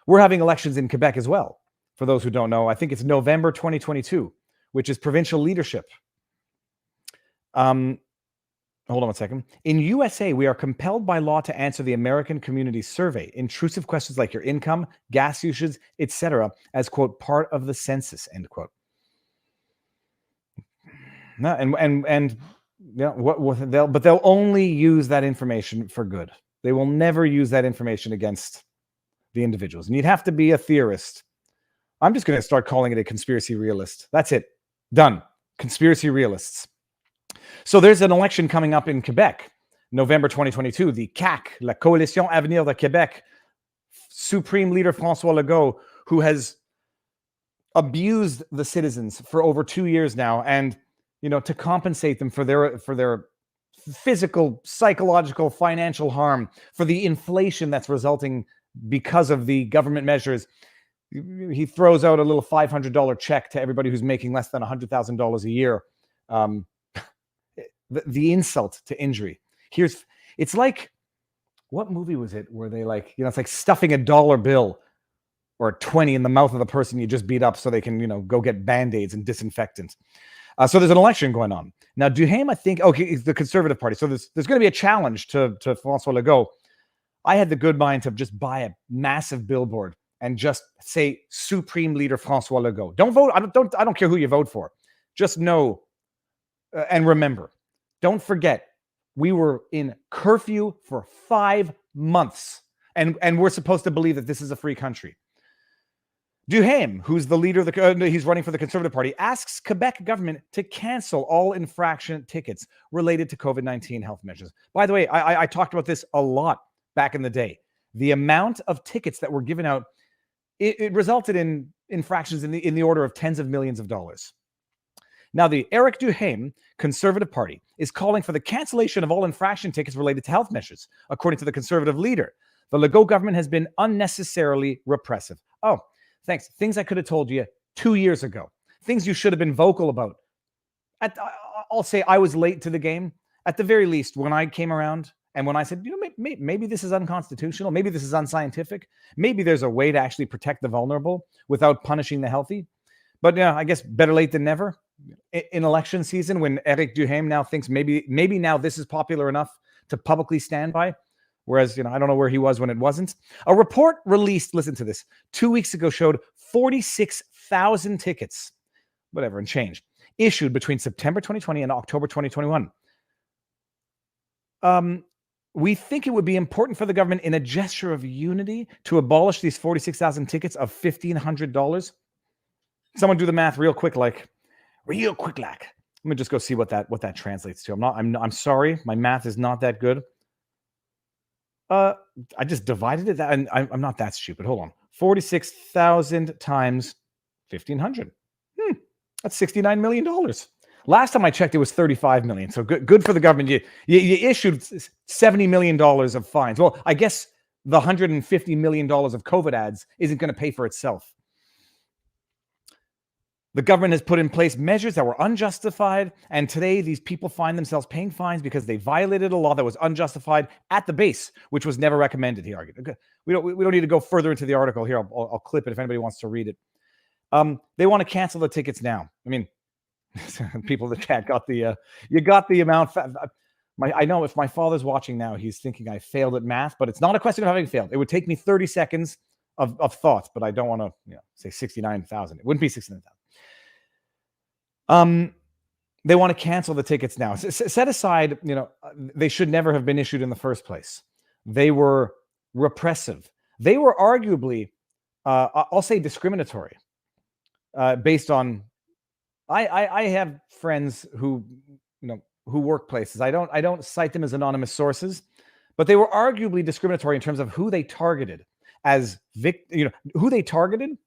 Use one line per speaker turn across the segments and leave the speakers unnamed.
We're having elections in Quebec as well. For those who don't know, I think it's November 2022, which is provincial leadership. Hold on one second. In USA, we are compelled by law to answer the American Community Survey, intrusive questions like your income, gas usage, etc., as, quote, part of the census, end quote. No, and yeah, they'll only use that information for good. They will never use that information against the individuals. And you'd have to be a theorist. I'm just going to start calling it a conspiracy realist. That's it. Done. Conspiracy realists. So there's an election coming up in Quebec, November 2022. The CAQ, La Coalition Avenir de Québec, Supreme Leader Francois Legault, who has abused the citizens for over 2 years now, and to compensate them for their physical, psychological, financial harm, for the inflation that's resulting because of the government measures. He throws out a little $500 check to everybody who's making less than $100,000 a year. The insult to injury. It's like, what movie was it where they it's like stuffing a dollar bill or a 20 in the mouth of the person you just beat up so they can, go get Band-Aids and disinfectant. So there's an election going on. Now, Duhaime, I think, it's the Conservative Party. So there's going to be a challenge to Francois Legault. I had the good mind to just buy a massive billboard and just say Supreme Leader Francois Legault. Don't vote. I don't care who you vote for. Just know and remember. Don't forget, we were in curfew for 5 months, and we're supposed to believe that this is a free country. Duhaime, who's the leader of he's running for the Conservative Party, asks Quebec government to cancel all infraction tickets related to COVID-19 health measures. By the way, I talked about this a lot back in the day. The amount of tickets that were given out, it resulted in infractions in the order of tens of millions of dollars. Now, the Eric Duhaime Conservative Party is calling for the cancellation of all infraction tickets related to health measures. According to the Conservative leader, the Legault government has been unnecessarily repressive. Oh, thanks. Things I could have told you 2 years ago. Things you should have been vocal about. I'll say I was late to the game. At the very least, when I came around and when I said, maybe this is unconstitutional, maybe this is unscientific, maybe there's a way to actually protect the vulnerable without punishing the healthy. But I guess better late than never. In election season, when Eric Duhaime now thinks maybe now this is popular enough to publicly stand by, whereas I don't know where he was when it wasn't. A report released, listen to this, 2 weeks ago showed 46,000 tickets, whatever, and change, issued between September 2020 and October 2021. We think it would be important for the government, in a gesture of unity, to abolish these 46,000 tickets of $1,500. Someone do the math real quick, real quick. Let me just go see what that translates to. I'm sorry, my math is not that good. I just divided it, and I'm not that stupid. Hold on, 46,000 times 1,500. That's $69 million. Last time I checked, it was 35 million. So good for the government. You issued $70 million of fines. Well, I guess the $150 million of COVID ads isn't going to pay for itself. The government has put in place measures that were unjustified, and today these people find themselves paying fines because they violated a law that was unjustified at the base, which was never recommended, he argued. Okay. We don't need to go further into the article here. I'll clip it if anybody wants to read it. They want to cancel the tickets now. I mean, people in the chat got the you got the amount. I know if my father's watching now, he's thinking I failed at math, but it's not a question of having failed. It would take me 30 seconds of thought, but I don't want to say 69,000. It wouldn't be 69,000. They want to cancel the tickets now. Set aside, they should never have been issued in the first place. They were repressive. They were arguably, I'll say, discriminatory, based on. I have friends who work places. I don't cite them as anonymous sources, but they were arguably discriminatory in terms of who they targeted as who they targeted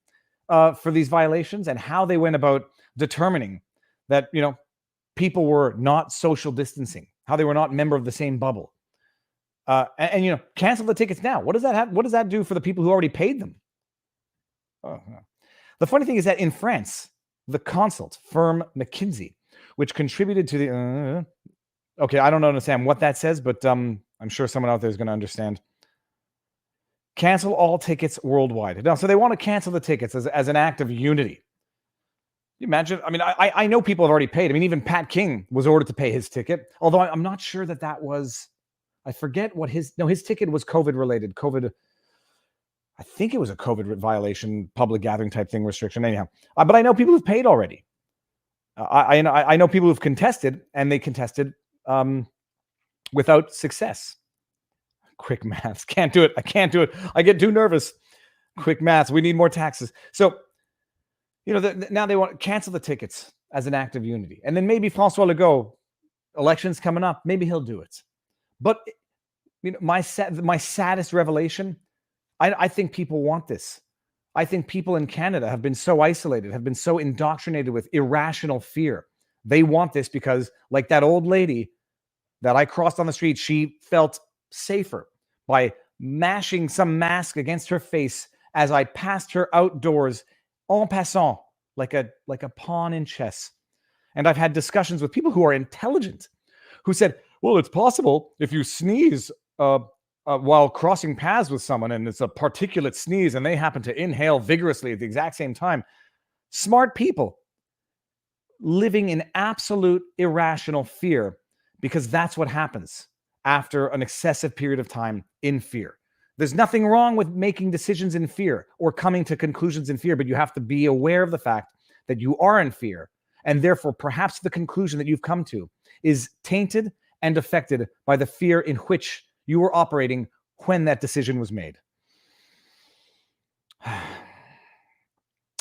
for these violations, and how they went about determining that people were not social distancing, how they were not a member of the same bubble, and cancel the tickets now. What does that have? What does that do for the people who already paid them? Oh, no. The funny thing is that in France, the consult firm McKinsey, which contributed to the okay, I don't understand what that says, but I'm sure someone out there is going to understand. Cancel all tickets worldwide. Now, so they want to cancel the tickets as an act of unity. You imagine? I mean, I know people have already paid. I mean, even Pat King was ordered to pay his ticket, although I'm not sure that was, I forget what his ticket was COVID related. I think it was a COVID violation, public gathering type thing restriction. Anyhow, but I know people who've paid already. I know people who've contested, and they contested without success. Quick maths. Can't do it. I can't do it. I get too nervous. Quick maths. We need more taxes. So, now they want to cancel the tickets as an act of unity. And then maybe Francois Legault, elections coming up, maybe he'll do it. But my saddest revelation, I think people want this. I think people in Canada have been so isolated, have been so indoctrinated with irrational fear. They want this because, like that old lady that I crossed on the street, she felt safer by mashing some mask against her face as I passed her outdoors en passant, like a pawn in chess. And I've had discussions with people who are intelligent, who said, well, it's possible if you sneeze while crossing paths with someone and it's a particulate sneeze and they happen to inhale vigorously at the exact same time. Smart people living in absolute irrational fear, because that's what happens after an excessive period of time in fear. There's nothing wrong with making decisions in fear or coming to conclusions in fear, but you have to be aware of the fact that you are in fear, and therefore perhaps the conclusion that you've come to is tainted and affected by the fear in which you were operating when that decision was made.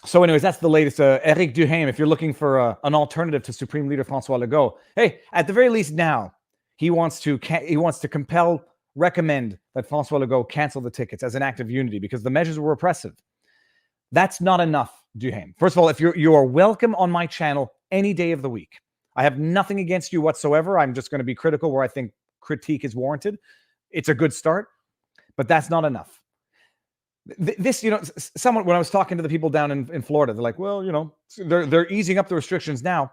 So anyways, that's the latest. Eric Duhaime, if you're looking for an alternative to Supreme Leader Francois Legault, hey, at the very least now, he wants to recommend that Francois Legault cancel the tickets as an act of unity because the measures were oppressive. That's not enough, Duhaime. First of all, if you are welcome on my channel any day of the week. I have nothing against you whatsoever. I'm just going to be critical where I think critique is warranted. It's a good start, but that's not enough. This, someone, when I was talking to the people down in Florida, they're like, well, they're easing up the restrictions now.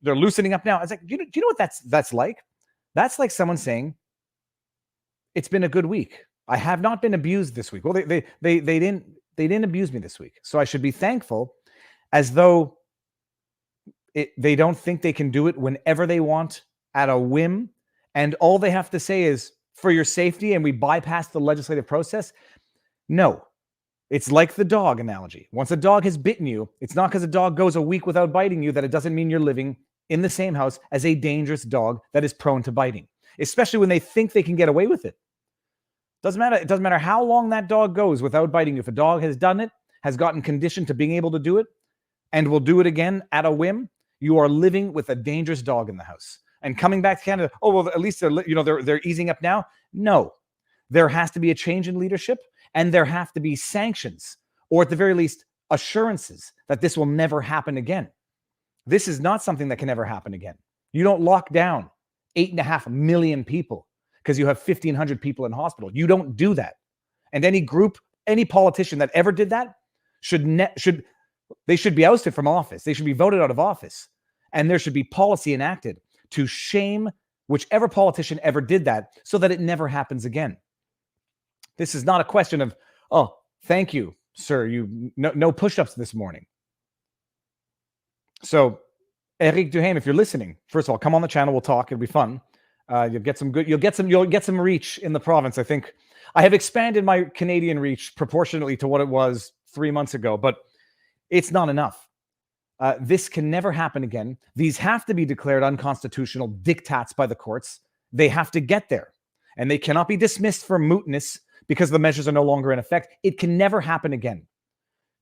They're loosening up now. I was like, do you know what that's like? That's like someone saying, it's been a good week. I have not been abused this week. Well, they didn't abuse me this week. So I should be thankful, as though they don't think they can do it whenever they want at a whim. And all they have to say is, for your safety, and we bypass the legislative process. No, it's like the dog analogy. Once a dog has bitten you, it's not because a dog goes a week without biting you that it doesn't mean you're living in the same house as a dangerous dog that is prone to biting, especially when they think they can get away with it. Doesn't matter. It doesn't matter how long that dog goes without biting you. If a dog has done it, has gotten conditioned to being able to do it, and will do it again at a whim, you are living with a dangerous dog in the house. And coming back to Canada, oh, well, at least they're easing up now. No, there has to be a change in leadership, and there have to be sanctions, or at the very least, assurances that this will never happen again. This is not something that can ever happen again. You don't lock down 8.5 million people because you have 1,500 people in hospital. You don't do that. And any group, any politician that ever did that should be ousted from office. They should be voted out of office. And there should be policy enacted to shame whichever politician ever did that so that it never happens again. This is not a question of, oh, thank you, sir. No push-ups this morning. So, Eric Duhaime, if you're listening, first of all, come on the channel. We'll talk. It'll be fun. You'll get some reach in the province. I think I have expanded my Canadian reach proportionately to what it was 3 months ago, but it's not enough. This can never happen again. These have to be declared unconstitutional diktats by the courts. They have to get there, and they cannot be dismissed for mootness because the measures are no longer in effect. It can never happen again.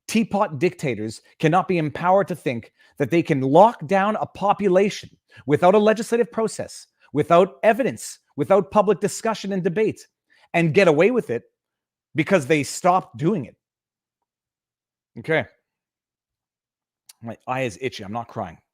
Teapot dictators cannot be empowered to think that they can lock down a population without a legislative process, without evidence, without public discussion and debate, and get away with it because they stopped doing it. Okay. My eye is itchy. I'm not crying.